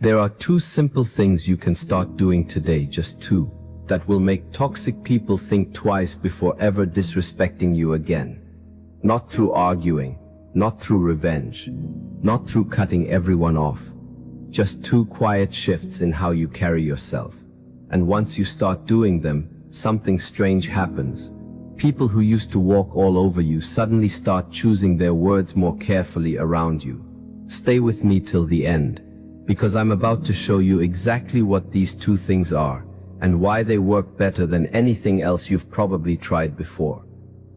There are two simple things you can start doing today, just two, that will make toxic people think twice before ever disrespecting you again. Not through arguing, not through revenge, not through cutting everyone off. Just two quiet shifts in how you carry yourself. And once you start doing them, something strange happens. People who used to walk all over you suddenly start choosing their words more carefully around you. Stay with me till the end, because I'm about to show you exactly what these two things are and why they work better than anything else you've probably tried before.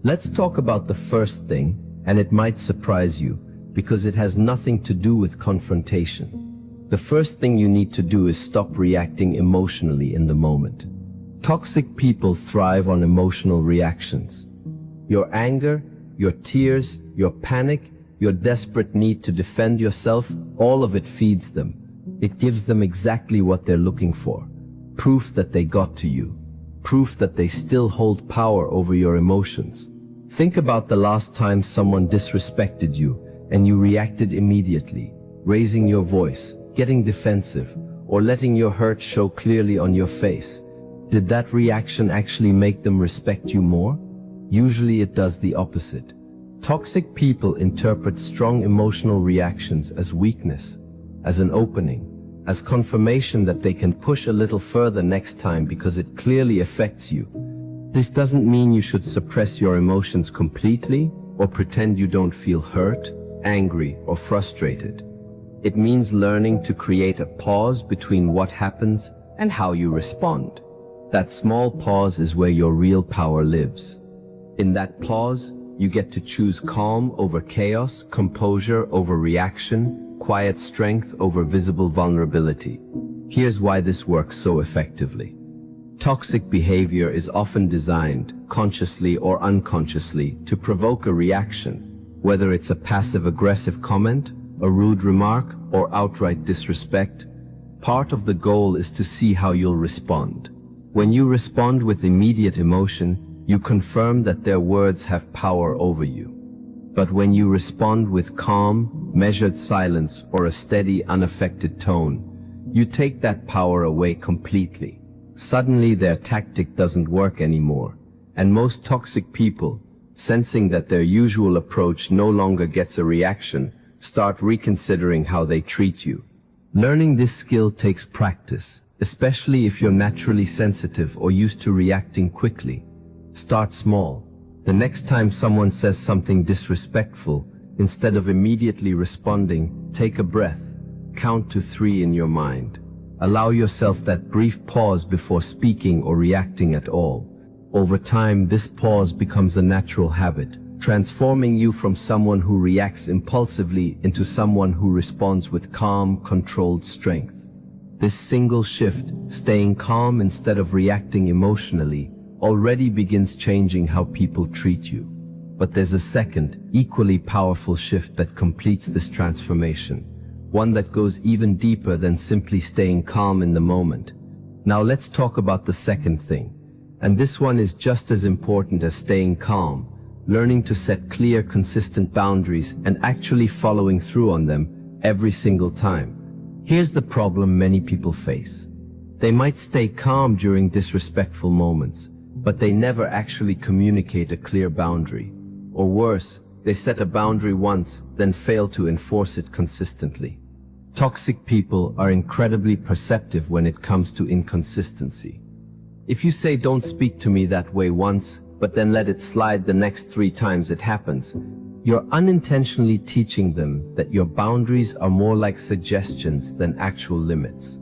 Let's talk about the first thing, and it might surprise you because it has nothing to do with confrontation. The first thing you need to do is stop reacting emotionally in the moment. Toxic people thrive on emotional reactions. Your anger, your tears, your panic, your desperate need to defend yourself, all of it feeds them. It gives them exactly what they're looking for. Proof that they got to you. Proof that they still hold power over your emotions. Think about the last time someone disrespected you and you reacted immediately, raising your voice, getting defensive, or letting your hurt show clearly on your face. Did that reaction actually make them respect you more? Usually it does the opposite. Toxic people interpret strong emotional reactions as weakness, as an opening, as confirmation that they can push a little further next time because it clearly affects you. This doesn't mean you should suppress your emotions completely or pretend you don't feel hurt, angry, or frustrated. It means learning to create a pause between what happens and how you respond. That small pause is where your real power lives. In that pause, you get to choose calm over chaos, composure over reaction, quiet strength over visible vulnerability. Here's why this works so effectively. Toxic behavior is often designed, consciously or unconsciously, to provoke a reaction, whether it's a passive-aggressive comment, a rude remark, or outright disrespect. Part of the goal is to see how you'll respond. When you respond with immediate emotion, you confirm that their words have power over you. But when you respond with calm, measured silence or a steady, unaffected tone, you take that power away completely. Suddenly their tactic doesn't work anymore, and most toxic people, sensing that their usual approach no longer gets a reaction, start reconsidering how they treat you. Learning this skill takes practice, especially if you're naturally sensitive or used to reacting quickly. Start small. The next time someone says something disrespectful, instead of immediately responding, take a breath. Count to 3 in your mind. Allow yourself that brief pause before speaking or reacting at all. Over time, this pause becomes a natural habit, transforming you from someone who reacts impulsively into someone who responds with calm, controlled strength. This single shift, staying calm instead of reacting emotionally, already begins changing how people treat you. But there's a second, equally powerful shift that completes this transformation, one that goes even deeper than simply staying calm in the moment. Now let's talk about the second thing, and this one is just as important as staying calm, learning to set clear, consistent boundaries and actually following through on them every single time. Here's the problem many people face. They might stay calm during disrespectful moments, but they never actually communicate a clear boundary. Or worse, they set a boundary once, then fail to enforce it consistently. Toxic people are incredibly perceptive when it comes to inconsistency. If you say don't speak to me that way once, but then let it slide the next 3 times it happens, you're unintentionally teaching them that your boundaries are more like suggestions than actual limits.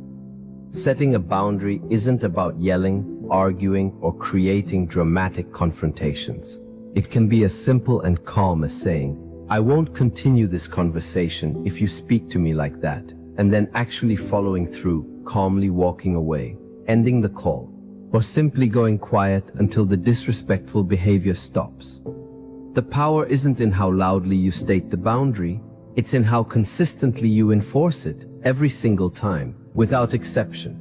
Setting a boundary isn't about yelling, arguing, or creating dramatic confrontations. It can be as simple and calm as saying, "I won't continue this conversation if you speak to me like that," and then actually following through, calmly walking away, ending the call, or simply going quiet until the disrespectful behavior stops. The power isn't in how loudly you state the boundary, it's in how consistently you enforce it, every single time, without exception.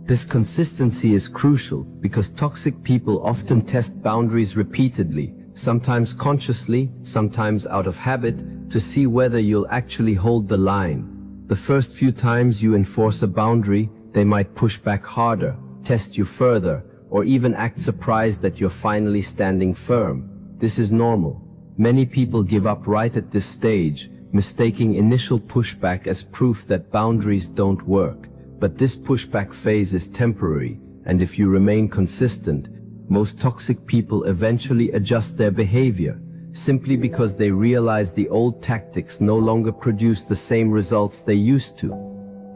This consistency is crucial because toxic people often test boundaries repeatedly, sometimes consciously, sometimes out of habit, to see whether you'll actually hold the line. The first few times you enforce a boundary, they might push back harder, test you further, or even act surprised that you're finally standing firm. This is normal. Many people give up right at this stage, mistaking initial pushback as proof that boundaries don't work. But this pushback phase is temporary, and if you remain consistent, most toxic people eventually adjust their behavior, simply because they realize the old tactics no longer produce the same results they used to.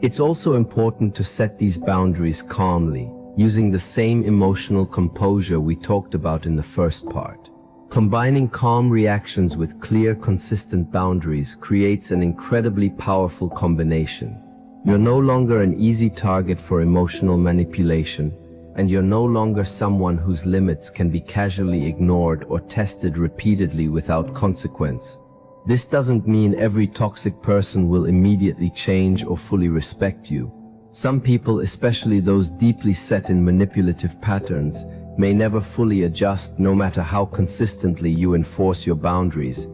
It's also important to set these boundaries calmly, using the same emotional composure we talked about in the first part. Combining calm reactions with clear, consistent boundaries creates an incredibly powerful combination. You're no longer an easy target for emotional manipulation, and you're no longer someone whose limits can be casually ignored or tested repeatedly without consequence. This doesn't mean every toxic person will immediately change or fully respect you. Some people, especially those deeply set in manipulative patterns, may never fully adjust no matter how consistently you enforce your boundaries.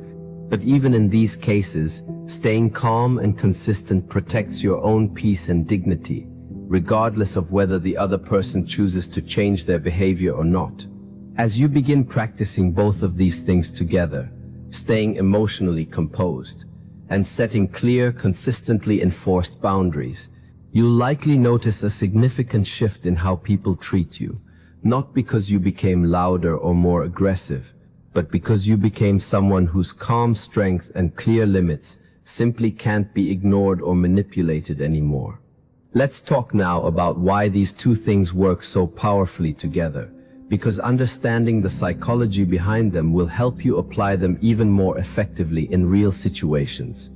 But even in these cases, staying calm and consistent protects your own peace and dignity, regardless of whether the other person chooses to change their behavior or not. As you begin practicing both of these things together, staying emotionally composed and setting clear, consistently enforced boundaries, you'll likely notice a significant shift in how people treat you, not because you became louder or more aggressive, but because you became someone whose calm strength and clear limits simply can't be ignored or manipulated anymore. Let's talk now about why these two things work so powerfully together, because understanding the psychology behind them will help you apply them even more effectively in real situations.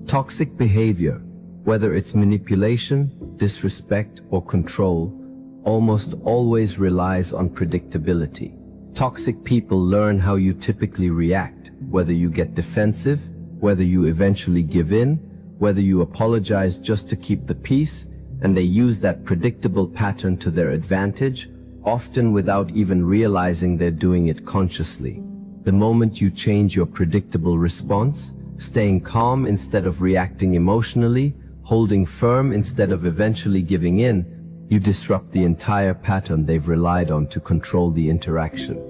Toxic behavior, whether it's manipulation, disrespect, or control, almost always relies on predictability. Toxic people learn how you typically react, whether you get defensive, whether you eventually give in, whether you apologize just to keep the peace, and they use that predictable pattern to their advantage, often without even realizing they're doing it consciously. The moment you change your predictable response, staying calm instead of reacting emotionally, holding firm instead of eventually giving in, you disrupt the entire pattern they've relied on to control the interaction.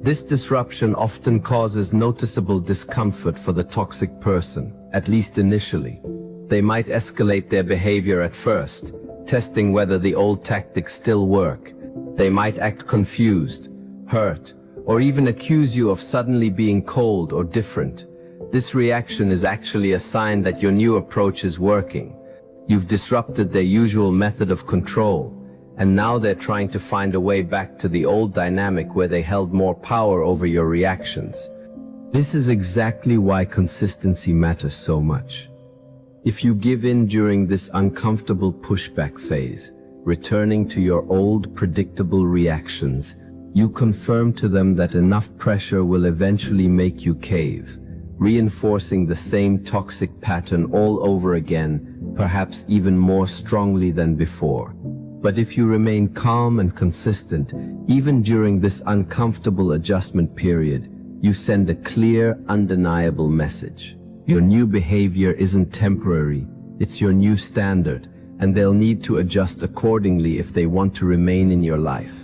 This disruption often causes noticeable discomfort for the toxic person, at least initially. They might escalate their behavior at first, testing whether the old tactics still work. They might act confused, hurt, or even accuse you of suddenly being cold or different. This reaction is actually a sign that your new approach is working. You've disrupted their usual method of control, and now they're trying to find a way back to the old dynamic where they held more power over your reactions. This is exactly why consistency matters so much. If you give in during this uncomfortable pushback phase, returning to your old predictable reactions, you confirm to them that enough pressure will eventually make you cave, reinforcing the same toxic pattern all over again, perhaps even more strongly than before. But if you remain calm and consistent, even during this uncomfortable adjustment period, you send a clear, undeniable message. Your new behavior isn't temporary, it's your new standard, and they'll need to adjust accordingly if they want to remain in your life.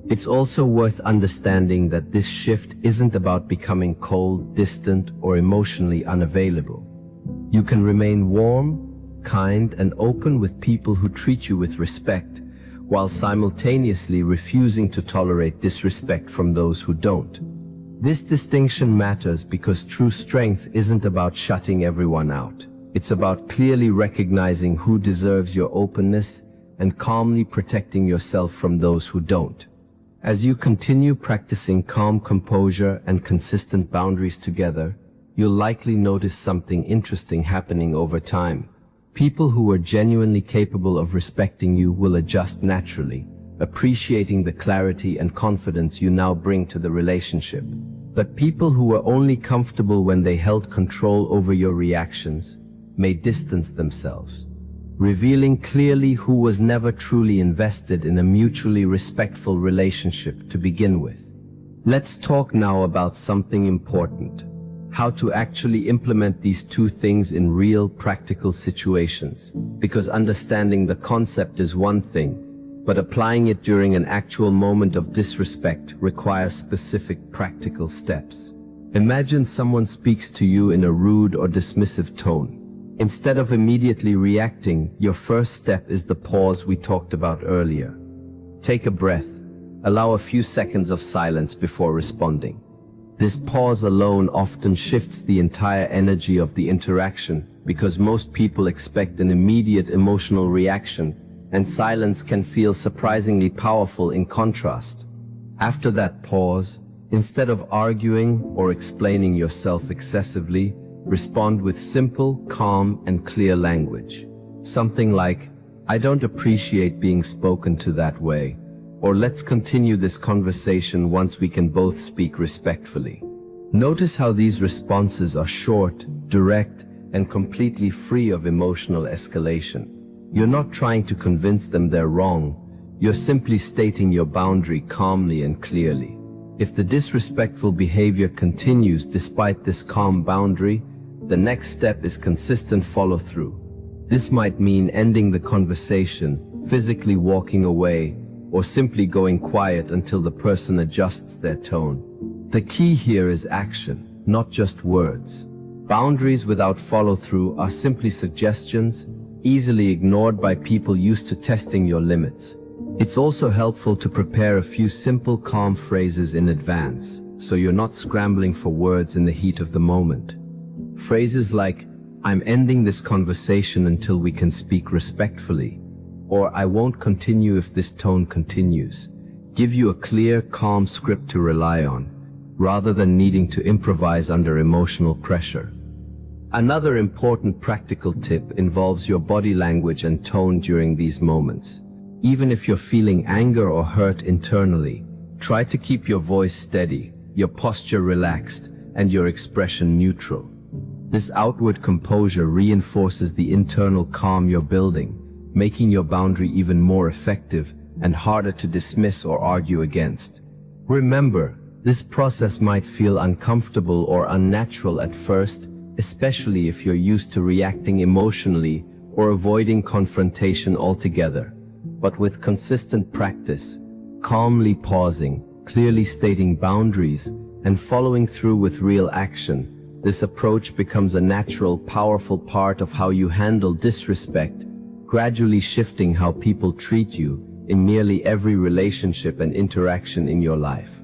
It's also worth understanding that this shift isn't about becoming cold, distant, or emotionally unavailable. You can remain warm, kind, and open with people who treat you with respect, while simultaneously refusing to tolerate disrespect from those who don't. This distinction matters because true strength isn't about shutting everyone out. It's about clearly recognizing who deserves your openness and calmly protecting yourself from those who don't. As you continue practicing calm composure and consistent boundaries together, you'll likely notice something interesting happening over time. People who are genuinely capable of respecting you will adjust naturally, appreciating the clarity and confidence you now bring to the relationship. But people who were only comfortable when they held control over your reactions may distance themselves, revealing clearly who was never truly invested in a mutually respectful relationship to begin with. Let's talk now about something important: how to actually implement these two things in real, practical situations. Because understanding the concept is one thing, but applying it during an actual moment of disrespect requires specific practical steps. Imagine someone speaks to you in a rude or dismissive tone. Instead of immediately reacting, your first step is the pause we talked about earlier. Take a breath. Allow a few seconds of silence before responding. This pause alone often shifts the entire energy of the interaction because most people expect an immediate emotional reaction, and silence can feel surprisingly powerful in contrast. After that pause, instead of arguing or explaining yourself excessively, respond with simple, calm, and clear language. Something like, "I don't appreciate being spoken to that way," or "Let's continue this conversation once we can both speak respectfully." Notice how these responses are short, direct, and completely free of emotional escalation. You're not trying to convince them they're wrong. You're simply stating your boundary calmly and clearly. If the disrespectful behavior continues despite this calm boundary, the next step is consistent follow-through. This might mean ending the conversation, physically walking away, or simply going quiet until the person adjusts their tone. The key here is action, not just words. Boundaries without follow-through are simply suggestions, easily ignored by people used to testing your limits. It's also helpful to prepare a few simple, calm phrases in advance, so you're not scrambling for words in the heat of the moment. Phrases like, "I'm ending this conversation until we can speak respectfully," or "I won't continue if this tone continues," give you a clear, calm script to rely on, rather than needing to improvise under emotional pressure. Another important practical tip involves your body language and tone during these moments. Even if you're feeling anger or hurt internally, try to keep your voice steady, your posture relaxed, and your expression neutral. This outward composure reinforces the internal calm you're building, making your boundary even more effective and harder to dismiss or argue against. Remember, this process might feel uncomfortable or unnatural at first, especially if you're used to reacting emotionally or avoiding confrontation altogether. But with consistent practice, calmly pausing, clearly stating boundaries, and following through with real action, this approach becomes a natural, powerful part of how you handle disrespect, gradually shifting how people treat you in nearly every relationship and interaction in your life.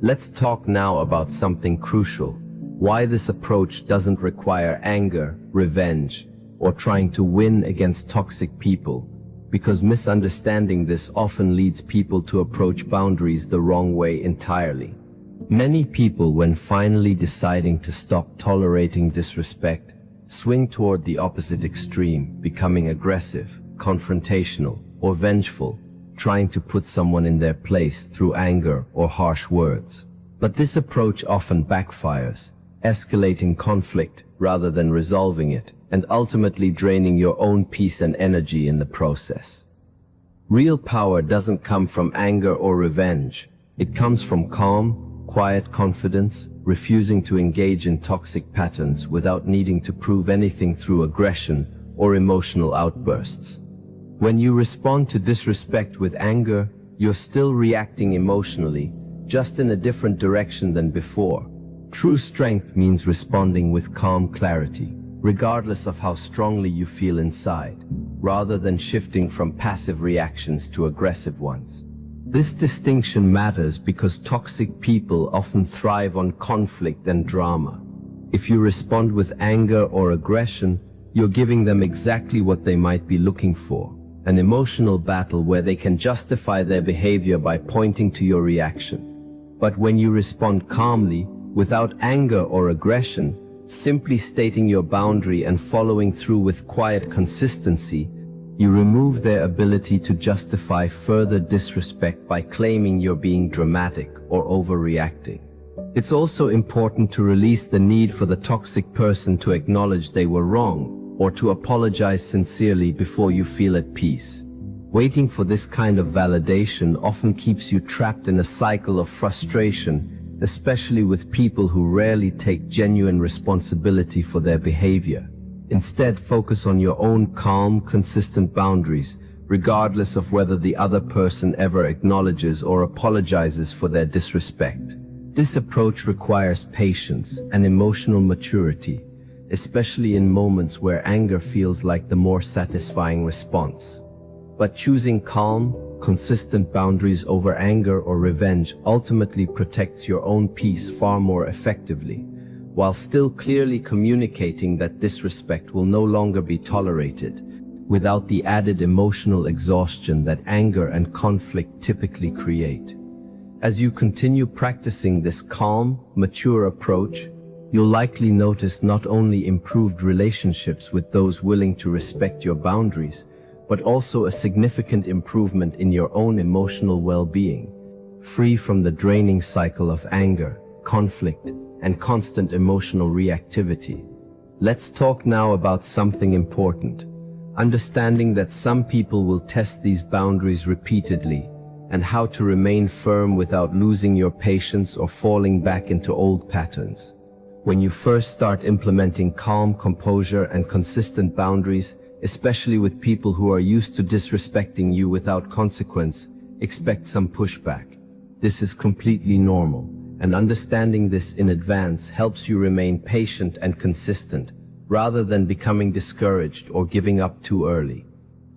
Let's talk now about something crucial: why this approach doesn't require anger, revenge, or trying to win against toxic people, because misunderstanding this often leads people to approach boundaries the wrong way entirely. Many people, when finally deciding to stop tolerating disrespect, swing toward the opposite extreme, becoming aggressive, confrontational, or vengeful, trying to put someone in their place through anger or harsh words. But this approach often backfires, escalating conflict rather than resolving it, and ultimately draining your own peace and energy in the process. Real power doesn't come from anger or revenge. It comes from calm, quiet confidence, refusing to engage in toxic patterns without needing to prove anything through aggression or emotional outbursts. When you respond to disrespect with anger, you're still reacting emotionally, just in a different direction than before. True strength means responding with calm clarity, regardless of how strongly you feel inside, rather than shifting from passive reactions to aggressive ones. This distinction matters because toxic people often thrive on conflict and drama. If you respond with anger or aggression, you're giving them exactly what they might be looking for: an emotional battle where they can justify their behavior by pointing to your reaction. But when you respond calmly, without anger or aggression, simply stating your boundary and following through with quiet consistency, you remove their ability to justify further disrespect by claiming you're being dramatic or overreacting. It's also important to release the need for the toxic person to acknowledge they were wrong or to apologize sincerely before you feel at peace. Waiting for this kind of validation often keeps you trapped in a cycle of frustration especially with people who rarely take genuine responsibility for their behavior. Instead, focus on your own calm, consistent boundaries, regardless of whether the other person ever acknowledges or apologizes for their disrespect. This approach requires patience and emotional maturity, especially in moments where anger feels like the more satisfying response. But choosing calm, consistent boundaries over anger or revenge ultimately protects your own peace far more effectively, while still clearly communicating that disrespect will no longer be tolerated, without the added emotional exhaustion that anger and conflict typically create. As you continue practicing this calm, mature approach, you'll likely notice not only improved relationships with those willing to respect your boundaries, but also a significant improvement in your own emotional well-being, free from the draining cycle of anger, conflict, and constant emotional reactivity. Let's talk now about something important: understanding that some people will test these boundaries repeatedly, and how to remain firm without losing your patience or falling back into old patterns. When you first start implementing calm, composure, and consistent boundaries, especially with people who are used to disrespecting you without consequence, expect some pushback. This is completely normal, and understanding this in advance helps you remain patient and consistent, rather than becoming discouraged or giving up too early.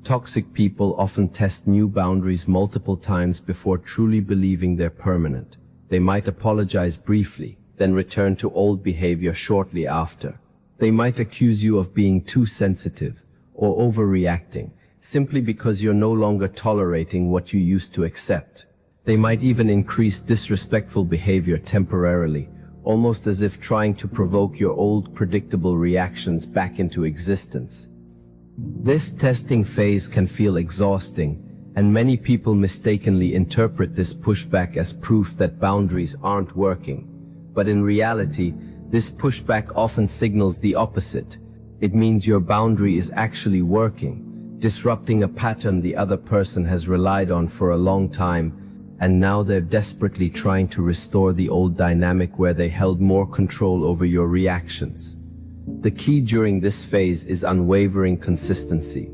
Toxic people often test new boundaries multiple times before truly believing they're permanent. They might apologize briefly, then return to old behavior shortly after. They might accuse you of being too sensitive or overreacting, simply because you're no longer tolerating what you used to accept. They might even increase disrespectful behavior temporarily, almost as if trying to provoke your old predictable reactions back into existence. This testing phase can feel exhausting, and many people mistakenly interpret this pushback as proof that boundaries aren't working. But in reality, this pushback often signals the opposite. It means your boundary is actually working, disrupting a pattern the other person has relied on for a long time, and now they're desperately trying to restore the old dynamic where they held more control over your reactions. The key during this phase is unwavering consistency.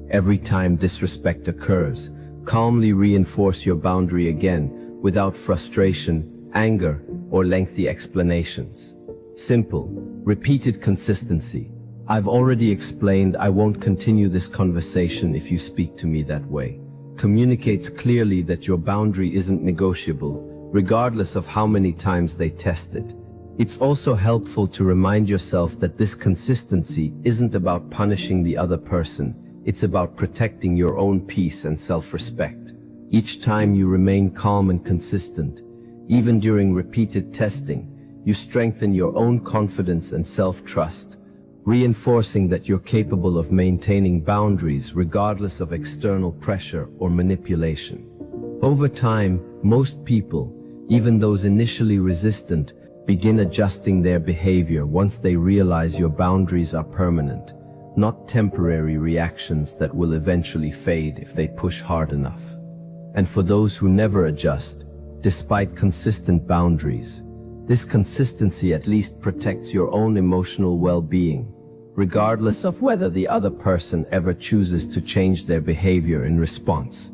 Every time disrespect occurs, calmly reinforce your boundary again, without frustration, anger, or lengthy explanations. Simple, repeated consistency. I've already explained I won't continue this conversation if you speak to me that way. Communicates clearly that your boundary isn't negotiable, regardless of how many times they test it. It's also helpful to remind yourself that this consistency isn't about punishing the other person. It's about protecting your own peace and self-respect. Each time you remain calm and consistent, even during repeated testing, you strengthen your own confidence and self-trust, reinforcing that you're capable of maintaining boundaries regardless of external pressure or manipulation. Over time, most people, even those initially resistant, begin adjusting their behavior once they realize your boundaries are permanent, not temporary reactions that will eventually fade if they push hard enough. And for those who never adjust, despite consistent boundaries, this consistency at least protects your own emotional well-being, regardless of whether the other person ever chooses to change their behavior in response.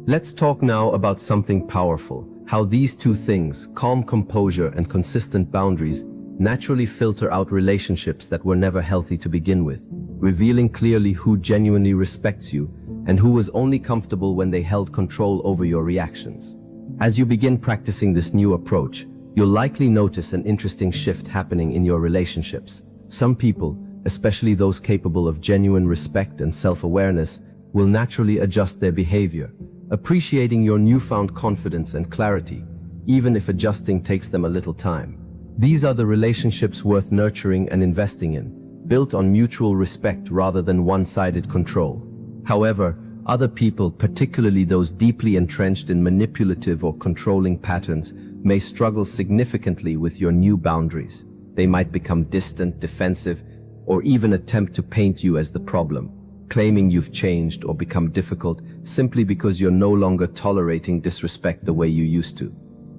Let's talk now about something powerful: how these two things, calm composure and consistent boundaries, naturally filter out relationships that were never healthy to begin with, revealing clearly who genuinely respects you and who was only comfortable when they held control over your reactions. As you begin practicing this new approach, you'll likely notice an interesting shift happening in your relationships. Some people, especially those capable of genuine respect and self-awareness, will naturally adjust their behavior, appreciating your newfound confidence and clarity, even if adjusting takes them a little time. These are the relationships worth nurturing and investing in, built on mutual respect rather than one-sided control. However, other people, particularly those deeply entrenched in manipulative or controlling patterns, may struggle significantly with your new boundaries. They might become distant, defensive, or even attempt to paint you as the problem, claiming you've changed or become difficult simply because you're no longer tolerating disrespect the way you used to.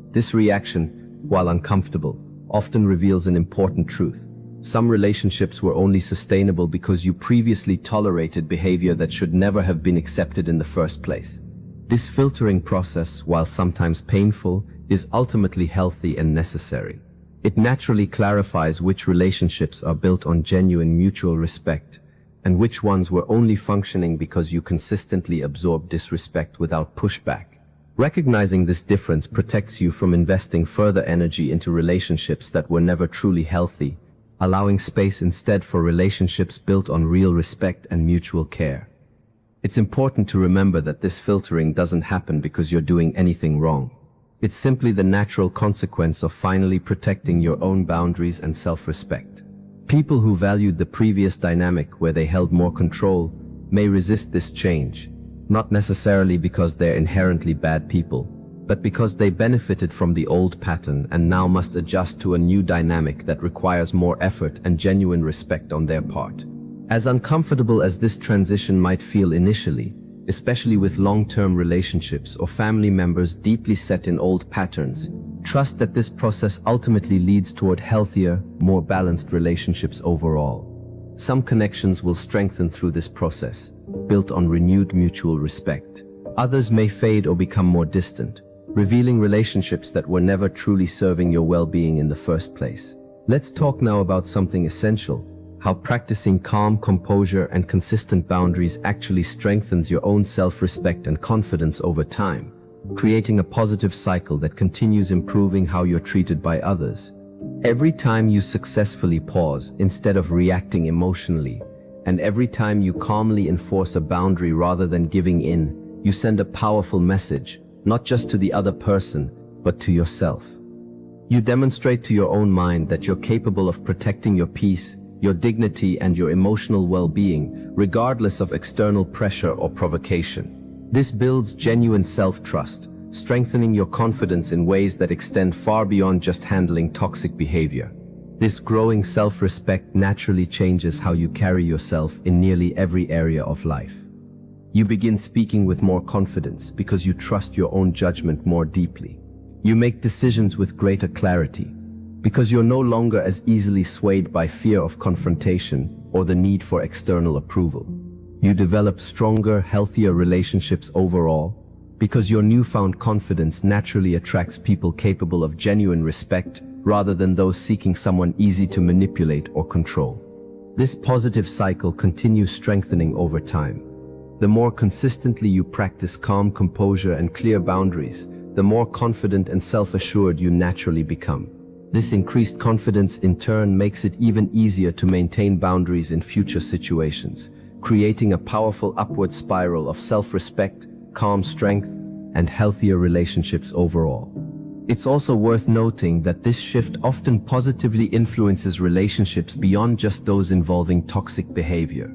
This reaction, while uncomfortable, often reveals an important truth. Some relationships were only sustainable because you previously tolerated behavior that should never have been accepted in the first place. This filtering process, while sometimes painful, is ultimately healthy and necessary. It naturally clarifies which relationships are built on genuine mutual respect and which ones were only functioning because you consistently absorbed disrespect without pushback. Recognizing this difference protects you from investing further energy into relationships that were never truly healthy, allowing space instead for relationships built on real respect and mutual care. It's important to remember that this filtering doesn't happen because you're doing anything wrong. It's simply the natural consequence of finally protecting your own boundaries and self-respect. People who valued the previous dynamic where they held more control may resist this change, not necessarily because they're inherently bad people, but because they benefited from the old pattern and now must adjust to a new dynamic that requires more effort and genuine respect on their part. As uncomfortable as this transition might feel initially, especially with long-term relationships or family members deeply set in old patterns, trust that this process ultimately leads toward healthier, more balanced relationships overall. Some connections will strengthen through this process, built on renewed mutual respect. Others may fade or become more distant, revealing relationships that were never truly serving your well-being in the first place. Let's talk now about something essential: how practicing calm composure and consistent boundaries actually strengthens your own self-respect and confidence over time, creating a positive cycle that continues improving how you're treated by others. Every time you successfully pause instead of reacting emotionally, and every time you calmly enforce a boundary rather than giving in, you send a powerful message, not just to the other person, but to yourself. You demonstrate to your own mind that you're capable of protecting your peace, your dignity, and your emotional well-being, regardless of external pressure or provocation. This builds genuine self-trust, strengthening your confidence in ways that extend far beyond just handling toxic behavior. This growing self-respect naturally changes how you carry yourself in nearly every area of life. You begin speaking with more confidence because you trust your own judgment more deeply. You make decisions with greater clarity because you're no longer as easily swayed by fear of confrontation or the need for external approval. You develop stronger, healthier relationships overall because your newfound confidence naturally attracts people capable of genuine respect rather than those seeking someone easy to manipulate or control. This positive cycle continues strengthening over time. The more consistently you practice calm composure and clear boundaries, the more confident and self-assured you naturally become. This increased confidence in turn makes it even easier to maintain boundaries in future situations, creating a powerful upward spiral of self-respect, calm strength, and healthier relationships overall. It's also worth noting that this shift often positively influences relationships beyond just those involving toxic behavior.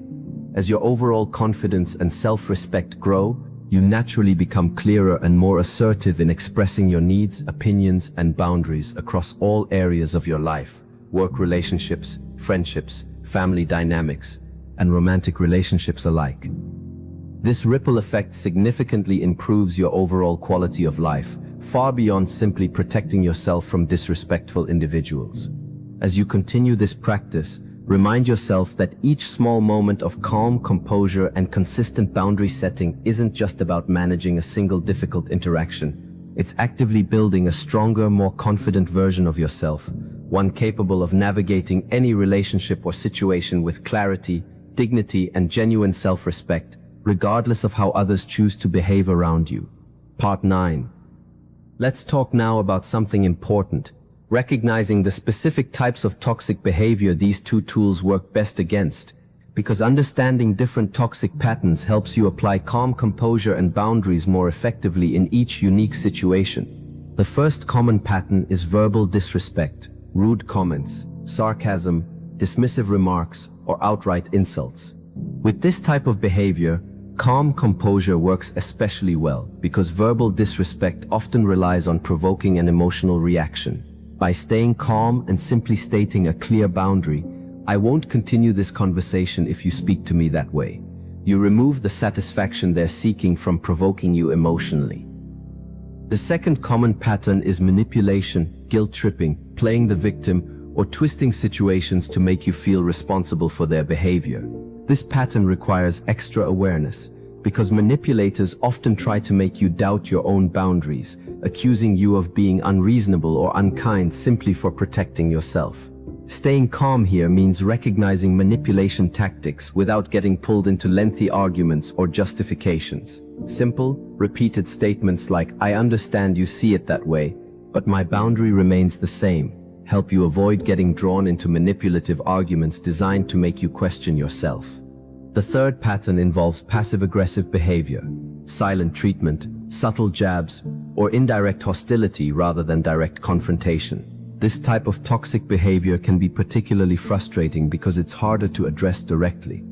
As your overall confidence and self-respect grow, you naturally become clearer and more assertive in expressing your needs, opinions, and boundaries across all areas of your life: work relationships, friendships, family dynamics, and romantic relationships alike. This ripple effect significantly improves your overall quality of life, far beyond simply protecting yourself from disrespectful individuals. As you continue this practice, remind yourself that each small moment of calm composure and consistent boundary setting isn't just about managing a single difficult interaction. It's actively building a stronger, more confident version of yourself, one capable of navigating any relationship or situation with clarity, dignity, and genuine self-respect, regardless of how others choose to behave around you. Part 9. Let's talk now about something important: recognizing the specific types of toxic behavior these two tools work best against, because understanding different toxic patterns helps you apply calm composure and boundaries more effectively in each unique situation. The first common pattern is verbal disrespect, rude comments, sarcasm, dismissive remarks, or outright insults. With this type of behavior, calm composure works especially well because verbal disrespect often relies on provoking an emotional reaction. By staying calm and simply stating a clear boundary, "I won't continue this conversation if you speak to me that way," you remove the satisfaction they're seeking from provoking you emotionally. The second common pattern is manipulation, guilt-tripping, playing the victim, or twisting situations to make you feel responsible for their behavior. This pattern requires extra awareness, because manipulators often try to make you doubt your own boundaries, accusing you of being unreasonable or unkind simply for protecting yourself. Staying calm here means recognizing manipulation tactics without getting pulled into lengthy arguments or justifications. Simple, repeated statements like, "I understand you see it that way, but my boundary remains the same," help you avoid getting drawn into manipulative arguments designed to make you question yourself. The third pattern involves passive-aggressive behavior, silent treatment, subtle jabs, or indirect hostility rather than direct confrontation. This type of toxic behavior can be particularly frustrating because it's harder to address directly.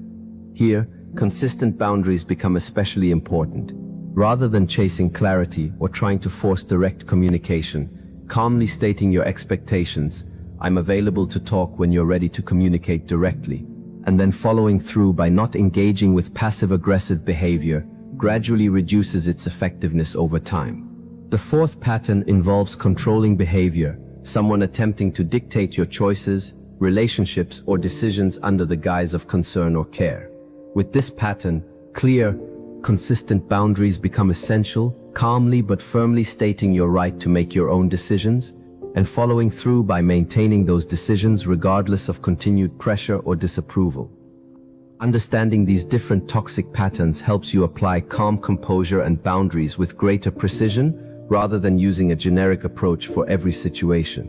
Here, consistent boundaries become especially important. Rather than chasing clarity or trying to force direct communication, calmly stating your expectations, "I'm available to talk when you're ready to communicate directly," and then following through by not engaging with passive-aggressive behavior gradually reduces its effectiveness over time. The fourth pattern involves controlling behavior, someone attempting to dictate your choices, relationships, or decisions under the guise of concern or care. With this pattern, clear, consistent boundaries become essential, calmly but firmly stating your right to make your own decisions, and following through by maintaining those decisions regardless of continued pressure or disapproval. Understanding these different toxic patterns helps you apply calm composure and boundaries with greater precision, rather than using a generic approach for every situation.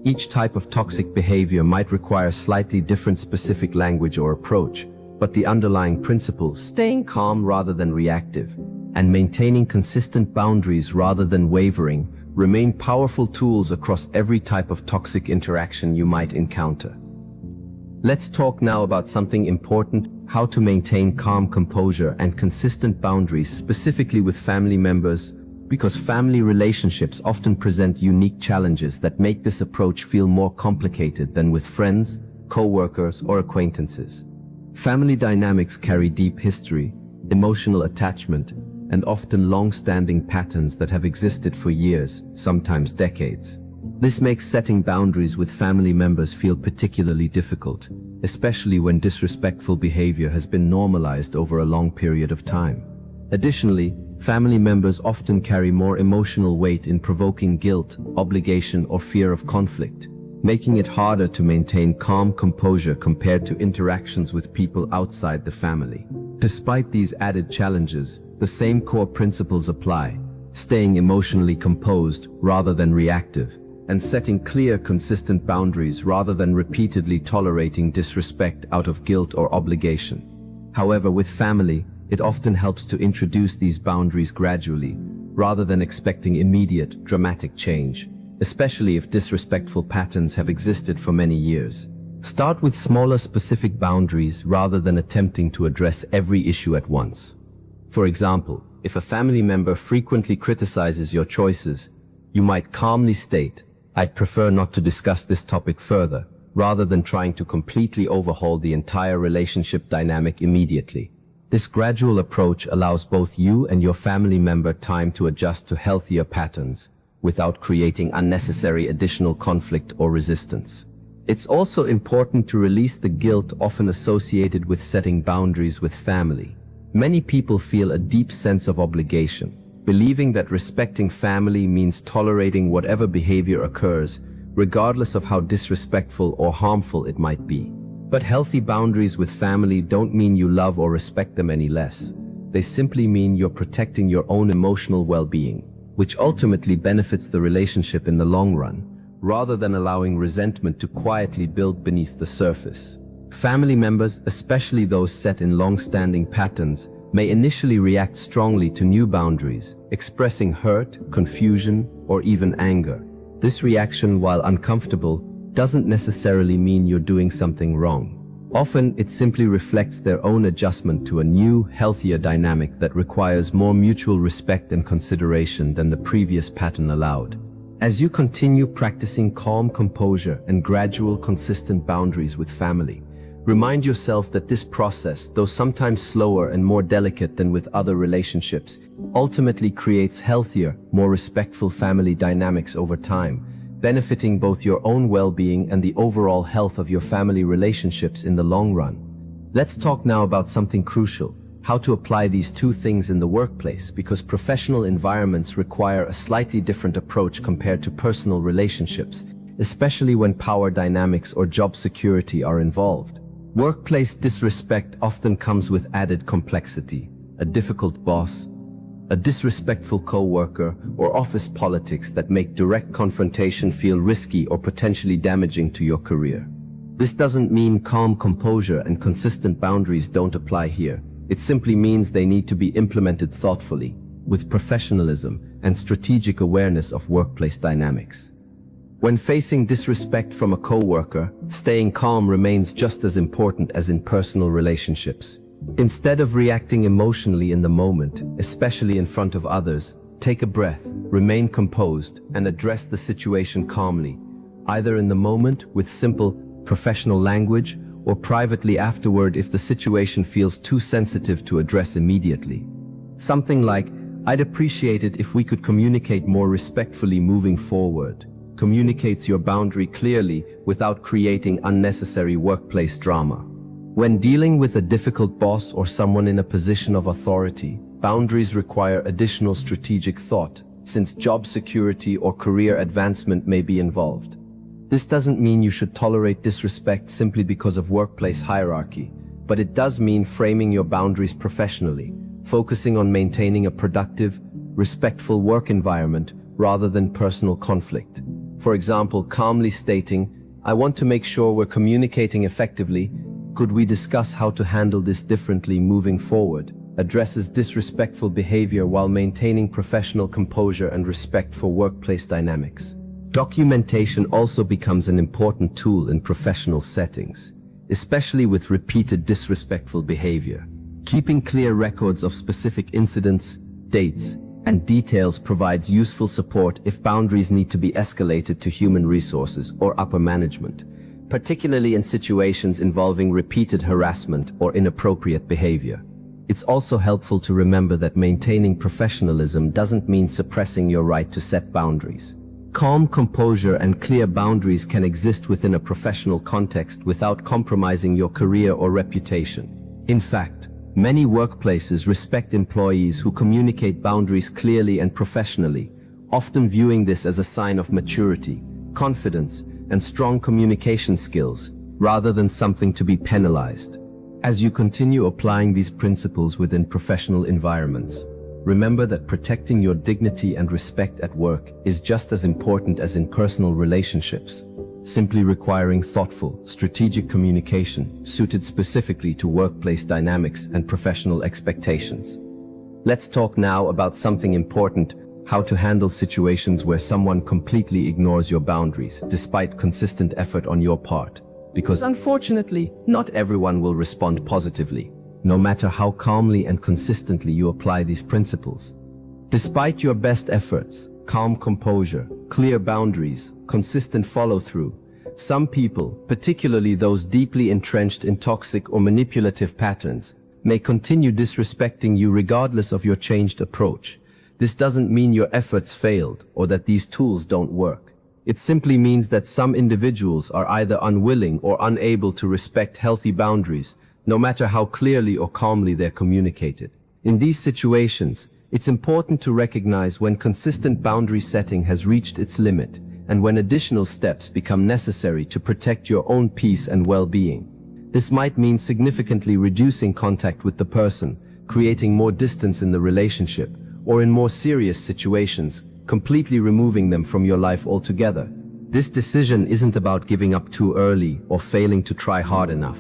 Each type of toxic behavior might require slightly different specific language or approach, but the underlying principles, staying calm rather than reactive, and maintaining consistent boundaries rather than wavering, remain powerful tools across every type of toxic interaction you might encounter. Let's talk now about something important: how to maintain calm composure and consistent boundaries, specifically with family members, because family relationships often present unique challenges that make this approach feel more complicated than with friends, co-workers, or acquaintances. Family dynamics carry deep history, emotional attachment, and often long-standing patterns that have existed for years, sometimes decades. This makes setting boundaries with family members feel particularly difficult, especially when disrespectful behavior has been normalized over a long period of time. Additionally, family members often carry more emotional weight in provoking guilt, obligation, or fear of conflict, making it harder to maintain calm composure compared to interactions with people outside the family. Despite these added challenges, the same core principles apply: staying emotionally composed rather than reactive, and setting clear, consistent boundaries rather than repeatedly tolerating disrespect out of guilt or obligation. However, with family, it often helps to introduce these boundaries gradually, rather than expecting immediate, dramatic change, especially if disrespectful patterns have existed for many years. Start with smaller, specific boundaries rather than attempting to address every issue at once. For example, if a family member frequently criticizes your choices, you might calmly state, "I'd prefer not to discuss this topic further," rather than trying to completely overhaul the entire relationship dynamic immediately. This gradual approach allows both you and your family member time to adjust to healthier patterns, without creating unnecessary additional conflict or resistance. It's also important to release the guilt often associated with setting boundaries with family. Many people feel a deep sense of obligation, believing that respecting family means tolerating whatever behavior occurs, regardless of how disrespectful or harmful it might be. But healthy boundaries with family don't mean you love or respect them any less. They simply mean you're protecting your own emotional well-being, which ultimately benefits the relationship in the long run, rather than allowing resentment to quietly build beneath the surface. Family members, especially those set in long-standing patterns, may initially react strongly to new boundaries, expressing hurt, confusion, or even anger. This reaction, while uncomfortable, doesn't necessarily mean you're doing something wrong. Often, it simply reflects their own adjustment to a new, healthier dynamic that requires more mutual respect and consideration than the previous pattern allowed. As you continue practicing calm composure and gradual, consistent boundaries with family, remind yourself that this process, though sometimes slower and more delicate than with other relationships, ultimately creates healthier, more respectful family dynamics over time, benefiting both your own well-being and the overall health of your family relationships in the long run. Let's talk now about something crucial: how to apply these two things in the workplace, because professional environments require a slightly different approach compared to personal relationships, especially when power dynamics or job security are involved. Workplace disrespect often comes with added complexity: a difficult boss, a disrespectful co-worker, or office politics that make direct confrontation feel risky or potentially damaging to your career. This doesn't mean calm composure and consistent boundaries don't apply here. It simply means they need to be implemented thoughtfully, with professionalism and strategic awareness of workplace dynamics. When facing disrespect from a co-worker, staying calm remains just as important as in personal relationships. Instead of reacting emotionally in the moment, especially in front of others, take a breath, remain composed, and address the situation calmly, either in the moment with simple, professional language, or privately afterward if the situation feels too sensitive to address immediately. Something like, "I'd appreciate it if we could communicate more respectfully moving forward," communicates your boundary clearly without creating unnecessary workplace drama. When dealing with a difficult boss or someone in a position of authority, boundaries require additional strategic thought, since job security or career advancement may be involved. This doesn't mean you should tolerate disrespect simply because of workplace hierarchy, but it does mean framing your boundaries professionally, focusing on maintaining a productive, respectful work environment rather than personal conflict. For example, calmly stating, "I want to make sure we're communicating effectively. Could we discuss how to handle this differently moving forward?" addresses disrespectful behavior while maintaining professional composure and respect for workplace dynamics. Documentation also becomes an important tool in professional settings, especially with repeated disrespectful behavior. Keeping clear records of specific incidents, dates, and details provides useful support if boundaries need to be escalated to human resources or upper management, particularly in situations involving repeated harassment or inappropriate behavior. It's also helpful to remember that maintaining professionalism doesn't mean suppressing your right to set boundaries. Calm composure and clear boundaries can exist within a professional context without compromising your career or reputation. In fact, many workplaces respect employees who communicate boundaries clearly and professionally, often viewing this as a sign of maturity, confidence, and strong communication skills, rather than something to be penalized. As you continue applying these principles within professional environments, remember that protecting your dignity and respect at work is just as important as in personal relationships, simply requiring thoughtful, strategic communication suited specifically to workplace dynamics and professional expectations. Let's talk now about something important: how to handle situations where someone completely ignores your boundaries despite consistent effort on your part. Because unfortunately, not everyone will respond positively, no matter how calmly and consistently you apply these principles. Despite your best efforts, calm composure, clear boundaries, consistent follow-through, some people, particularly those deeply entrenched in toxic or manipulative patterns, may continue disrespecting you regardless of your changed approach. This doesn't mean your efforts failed or that these tools don't work. It simply means that some individuals are either unwilling or unable to respect healthy boundaries, no matter how clearly or calmly they're communicated. In these situations, it's important to recognize when consistent boundary setting has reached its limit and when additional steps become necessary to protect your own peace and well-being. This might mean significantly reducing contact with the person, creating more distance in the relationship, or in more serious situations, completely removing them from your life altogether. This decision isn't about giving up too early or failing to try hard enough.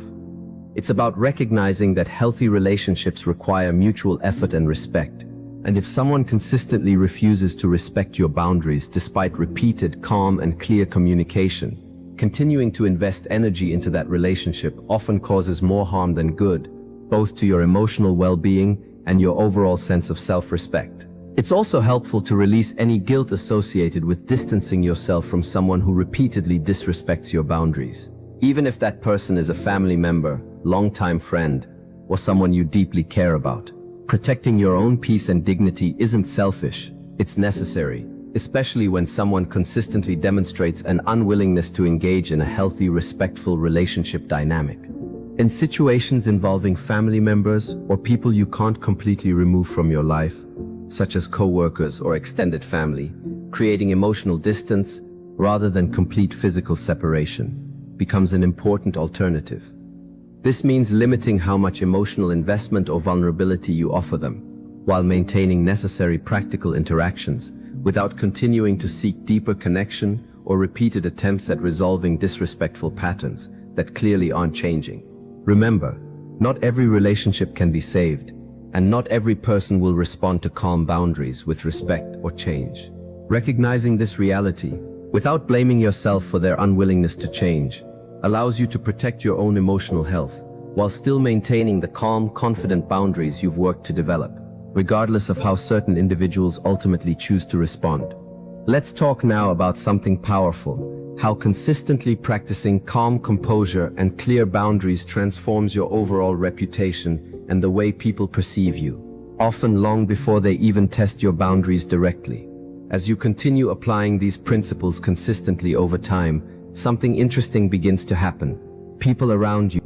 It's about recognizing that healthy relationships require mutual effort and respect. And if someone consistently refuses to respect your boundaries despite repeated, calm, and clear communication, continuing to invest energy into that relationship often causes more harm than good, both to your emotional well-being and your overall sense of self-respect. It's also helpful to release any guilt associated with distancing yourself from someone who repeatedly disrespects your boundaries. Even if that person is a family member, longtime friend, or someone you deeply care about. Protecting your own peace and dignity isn't selfish, it's necessary, especially when someone consistently demonstrates an unwillingness to engage in a healthy, respectful relationship dynamic. In situations involving family members or people you can't completely remove from your life, such as co-workers or extended family, creating emotional distance rather than complete physical separation becomes an important alternative. This means limiting how much emotional investment or vulnerability you offer them, while maintaining necessary practical interactions without continuing to seek deeper connection or repeated attempts at resolving disrespectful patterns that clearly aren't changing. Remember, not every relationship can be saved, and not every person will respond to calm boundaries with respect or change. Recognizing this reality, without blaming yourself for their unwillingness to change, allows you to protect your own emotional health, while still maintaining the calm, confident boundaries you've worked to develop, regardless of how certain individuals ultimately choose to respond. Let's talk now about something powerful: how consistently practicing calm composure and clear boundaries transforms your overall reputation and the way people perceive you, often long before they even test your boundaries directly. As you continue applying these principles consistently over time, something interesting begins to happen. People around you,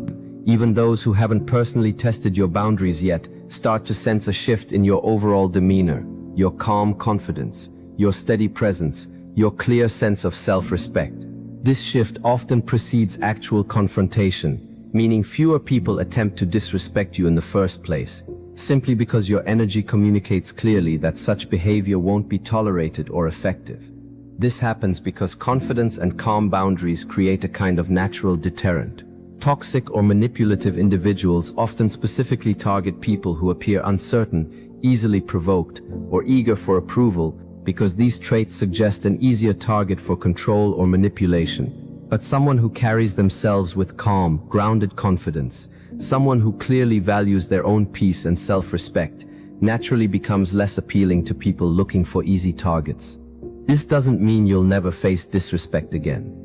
even those who haven't personally tested your boundaries yet, start to sense a shift in your overall demeanor, your calm confidence, your steady presence, your clear sense of self-respect. This shift often precedes actual confrontation, meaning fewer people attempt to disrespect you in the first place, simply because your energy communicates clearly that such behavior won't be tolerated or effective. This happens because confidence and calm boundaries create a kind of natural deterrent. Toxic or manipulative individuals often specifically target people who appear uncertain, easily provoked, or eager for approval, because these traits suggest an easier target for control or manipulation. But someone who carries themselves with calm, grounded confidence, someone who clearly values their own peace and self-respect, naturally becomes less appealing to people looking for easy targets. This doesn't mean you'll never face disrespect again.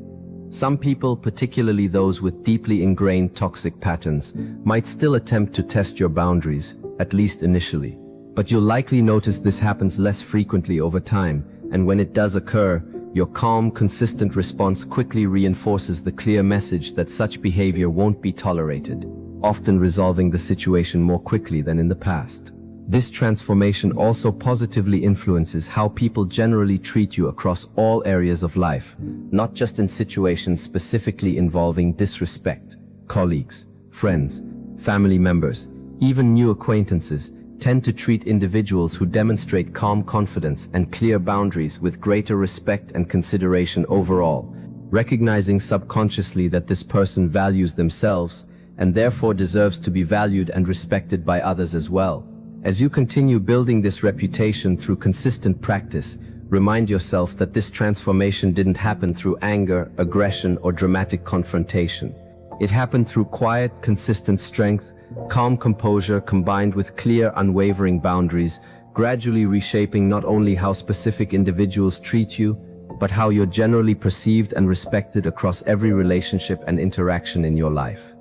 Some people, particularly those with deeply ingrained toxic patterns, might still attempt to test your boundaries, at least initially. But you'll likely notice this happens less frequently over time, and when it does occur, your calm, consistent response quickly reinforces the clear message that such behavior won't be tolerated, often resolving the situation more quickly than in the past. This transformation also positively influences how people generally treat you across all areas of life, not just in situations specifically involving disrespect. Colleagues, friends, family members, even new acquaintances tend to treat individuals who demonstrate calm confidence and clear boundaries with greater respect and consideration overall, recognizing subconsciously that this person values themselves and therefore deserves to be valued and respected by others as well. As you continue building this reputation through consistent practice, remind yourself that this transformation didn't happen through anger, aggression, or dramatic confrontation. It happened through quiet, consistent strength, calm composure combined with clear, unwavering boundaries, gradually reshaping not only how specific individuals treat you, but how you're generally perceived and respected across every relationship and interaction in your life.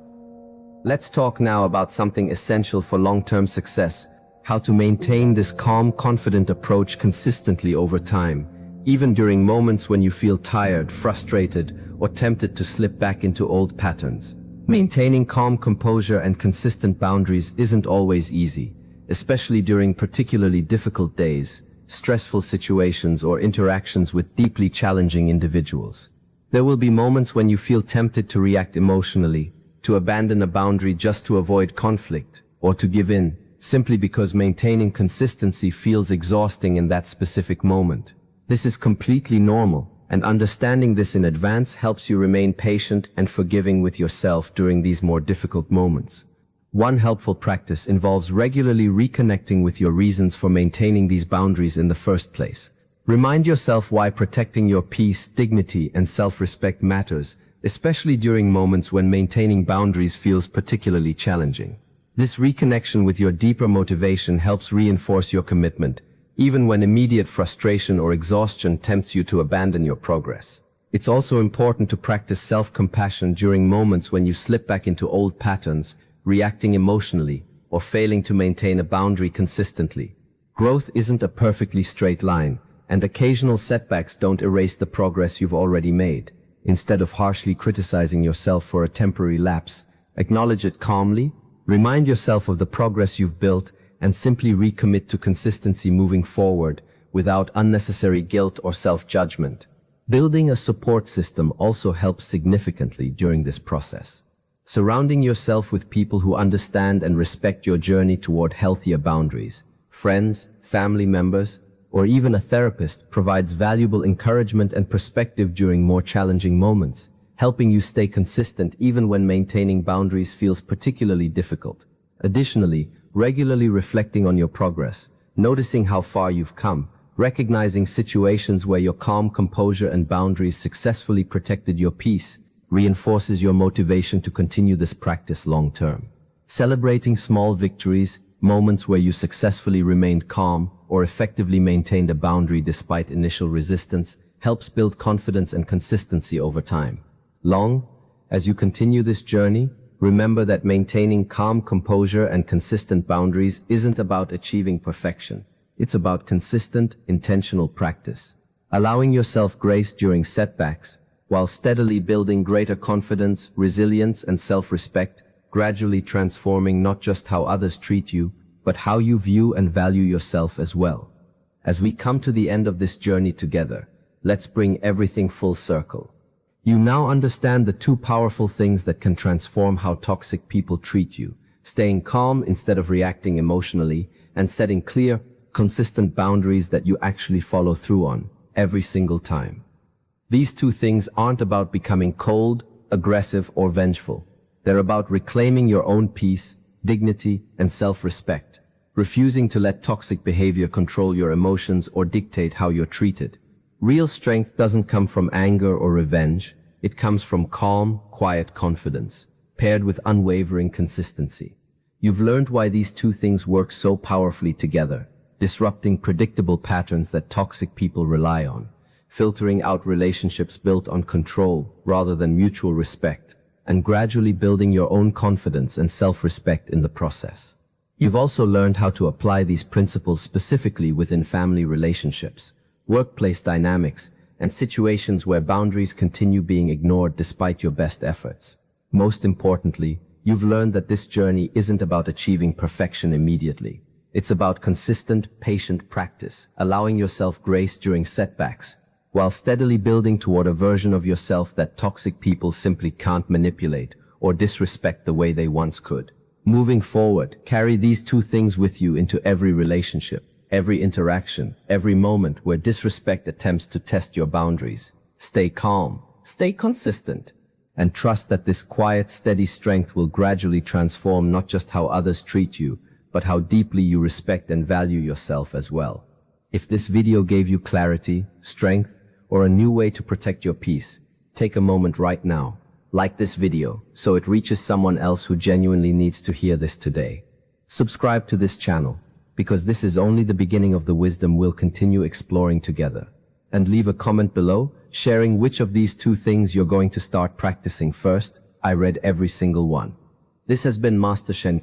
Let's talk now about something essential for long-term success: how to maintain this calm, confident approach consistently over time, even during moments when you feel tired, frustrated, or tempted to slip back into old patterns. Maintaining calm composure and consistent boundaries isn't always easy, especially during particularly difficult days, stressful situations, or interactions with deeply challenging individuals. There will be moments when you feel tempted to react emotionally, to abandon a boundary just to avoid conflict, or to give in, simply because maintaining consistency feels exhausting in that specific moment. This is completely normal, and understanding this in advance helps you remain patient and forgiving with yourself during these more difficult moments. One helpful practice involves regularly reconnecting with your reasons for maintaining these boundaries in the first place. Remind yourself why protecting your peace, dignity, and self-respect matters, especially during moments when maintaining boundaries feels particularly challenging. This reconnection with your deeper motivation helps reinforce your commitment, even when immediate frustration or exhaustion tempts you to abandon your progress. It's also important to practice self-compassion during moments when you slip back into old patterns, reacting emotionally, or failing to maintain a boundary consistently. Growth isn't a perfectly straight line, And occasional setbacks don't erase the progress you've already made. Instead of harshly criticizing yourself for a temporary lapse, acknowledge it calmly, remind yourself of the progress you've built, and simply recommit to consistency moving forward without unnecessary guilt or self-judgment. Building a support system also helps significantly during this process. Surrounding yourself with people who understand and respect your journey toward healthier boundaries, friends, family members, or even a therapist provides valuable encouragement and perspective during more challenging moments, helping you stay consistent even when maintaining boundaries feels particularly difficult. Additionally, regularly reflecting on your progress, noticing how far you've come, recognizing situations where your calm composure and boundaries successfully protected your peace, reinforces your motivation to continue this practice long term. Celebrating small victories, moments where you successfully remained calm or effectively maintained a boundary despite initial resistance, helps build confidence and consistency over time. As you continue this journey, remember that maintaining calm composure and consistent boundaries isn't about achieving perfection. It's about consistent, intentional practice. Allowing yourself grace during setbacks, while steadily building greater confidence, resilience, and self-respect, gradually transforming not just how others treat you, but how you view and value yourself as well. As we come to the end of this journey together, let's bring everything full circle. You now understand the two powerful things that can transform how toxic people treat you: staying calm instead of reacting emotionally, and setting clear, consistent boundaries that you actually follow through on every single time. These two things aren't about becoming cold, aggressive, or vengeful. They're about reclaiming your own peace, dignity, and self-respect, refusing to let toxic behavior control your emotions or dictate how you're treated. Real strength doesn't come from anger or revenge. It comes from calm, quiet confidence, paired with unwavering consistency. You've learned why these two things work so powerfully together, disrupting predictable patterns that toxic people rely on, filtering out relationships built on control rather than mutual respect, and gradually building your own confidence and self-respect in the process. You've also learned how to apply these principles specifically within family relationships, workplace dynamics, and situations where boundaries continue being ignored despite your best efforts. Most importantly, you've learned that this journey isn't about achieving perfection immediately. It's about consistent, patient practice, allowing yourself grace during setbacks, while steadily building toward a version of yourself that toxic people simply can't manipulate or disrespect the way they once could. Moving forward, carry these two things with you into every relationship, every interaction, every moment where disrespect attempts to test your boundaries. Stay calm, stay consistent, and trust that this quiet, steady strength will gradually transform not just how others treat you, but how deeply you respect and value yourself as well. If this video gave you clarity, strength, or a new way to protect your peace, take a moment right now. Like this video so it reaches someone else who genuinely needs to hear this today. Subscribe to this channel, because this is only the beginning of the wisdom we'll continue exploring together. And leave a comment below, sharing which of these two things you're going to start practicing first. I read every single one. This has been Master Shen.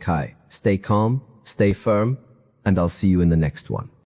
Stay calm, stay firm, and I'll see you in the next one.